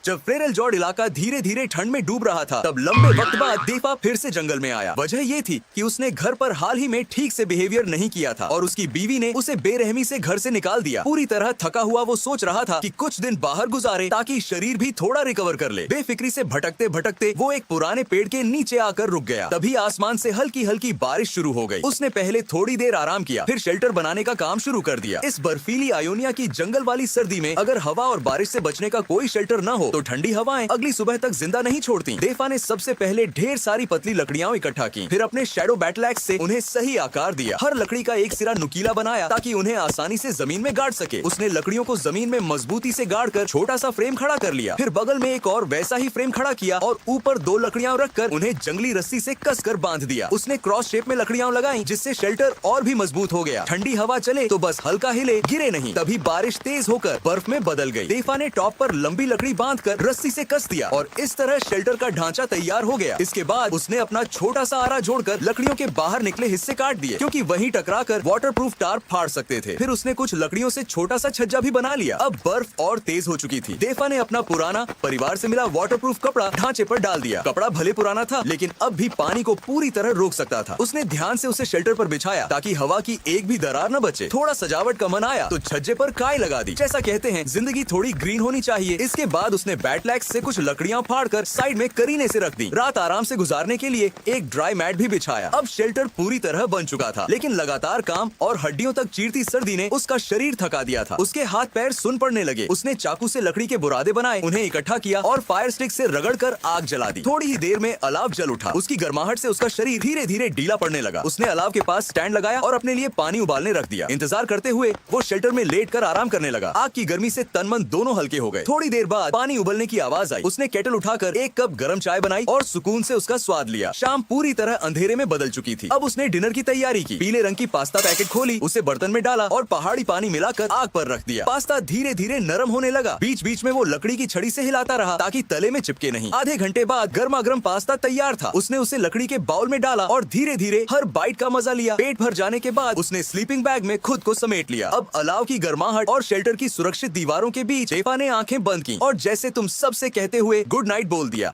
जब फेरल जॉर्ड इलाका धीरे धीरे ठंड में डूब रहा था, तब लंबे वक्त बाद देफा फिर से जंगल में आया। वजह ये थी कि उसने घर पर हाल ही में ठीक से बिहेवियर नहीं किया था और उसकी बीवी ने उसे बेरहमी से घर से निकाल दिया। पूरी तरह थका हुआ वो सोच रहा था कि कुछ दिन बाहर गुजारे ताकि शरीर भी थोड़ा रिकवर कर ले। बेफिक्री से भटकते भटकते वो एक पुराने पेड़ के नीचे आकर रुक गया। तभी आसमान से हल्की हल्की बारिश शुरू हो गई। उसने पहले थोड़ी देर आराम किया, फिर शेल्टर बनाने का काम शुरू कर दिया। इस बर्फीली आयोनिया की जंगल वाली सर्दी में अगर हवा और बारिश से बचने का कोई शेल्टर न हो तो ठंडी हवाएं अगली सुबह तक जिंदा नहीं छोड़ती। देफा ने सबसे पहले ढेर सारी पतली लकड़ियां इकट्ठा की, फिर अपने शैडो बैटल एक्स से उन्हें सही आकार दिया। हर लकड़ी का एक सिरा नुकीला बनाया ताकि उन्हें आसानी से जमीन में गाड़ सके। उसने लकड़ियों को जमीन में मजबूती से गाड़ कर छोटा सा फ्रेम खड़ा कर लिया। फिर बगल में एक और वैसा ही फ्रेम खड़ा किया और ऊपर 2 लकड़ियां रखकर उन्हें जंगली रस्सी से कसकर बांध दिया। उसने क्रॉस शेप में लकड़ियां लगाई जिससे शेल्टर और भी मजबूत हो गया। ठंडी हवा चले तो बस हल्का हिले, गिरे नहीं। तभी बारिश तेज होकर बर्फ में बदल गई। देफा ने टॉप पर लंबी लकड़ी बांधकर रस्सी से कस दिया और इस तरह शेल्टर का ढांचा तैयार हो गया। इसके बाद उसने अपना छोटा सा आरा जोड़कर लकड़ियों के बाहर निकले हिस्से काट दिए, क्योंकि वहीं टकराकर वाटरप्रूफ टार्प फाड़ सकते थे। फिर उसने कुछ लकड़ियों से छोटा सा छज्जा भी बना लिया। अब बर्फ और तेज हो चुकी थी। देफा ने अपना पुराना परिवार से मिला वाटरप्रूफ कपड़ा ढांचे पर डाल दिया। कपड़ा भले पुराना था लेकिन अब भी पानी को पूरी तरह रोक सकता था। उसने ध्यान से उसे शेल्टर पर बिछाया ताकि हवा की एक भी दरार न बचे। थोड़ा सजावट का मन आया तो छज्जे पर काई लगा दी। जैसा कहते हैं जिंदगी थोड़ी ग्रीन होनी चाहिए। इसके बाद उसने बैटल एक्स से कुछ लकड़ियां फाड़कर साइड में करीने से रख दी। रात आराम से गुजारने के लिए एक ड्राई मैट भी बिछाया। अब शेल्टर पूरी तरह बन चुका था, लेकिन लगातार काम और हड्डियों तक चीरती सर्दी ने उसका शरीर थका दिया था। उसके हाथ पैर सुन पड़ने लगे। उसने चाकू से लकड़ी के बुरादे बनाए, उन्हें इकट्ठा किया और फायर स्टिक से रगड़कर आग जला दी। थोड़ी ही देर में अलाव जल उठा। उसकी गर्माहट से उसका शरीर धीरे धीरे ढीला पड़ने लगा। उसने अलाव के पास स्टैंड लगाया और अपने लिए पानी उबालने रख दिया। इंतजार करते हुए वो शेल्टर में लेटकर आराम करने लगा। आग की गर्मी से तन मन दोनों हल्के हो गए। थोड़ी देर बाद पानी उबलने की आवाज आई। उसने केटल उठाकर 1 कप गर्म चाय बनाई और सुकून से उसका स्वाद लिया। शाम पूरी तरह अंधेरे में बदल चुकी थी। अब उसने डिनर की तैयारी की। पीले रंग की पास्ता पैकेट खोली, उसे बर्तन में डाला और पहाड़ी पानी मिलाकर आग पर रख दिया। पास्ता धीरे धीरे नरम होने लगा। बीच बीच में वो लकड़ी की छड़ी से हिलाता रहा ताकि तले में चिपके नहीं। आधे घंटे बाद गर्मा गर्म पास्ता तैयार था। उसने उसे लकड़ी के बाउल में डाला और धीरे धीरे हर बाइट का मजा लिया। पेट भर जाने के बाद उसने स्लीपिंग बैग में खुद को समेट लिया। अब अलाव की गर्माहट और शेल्टर की सुरक्षित दीवारों के बीच देफा ने आंखें बंद की और जैसे तुम सबसे कहते हुए गुड नाइट बोल दिया।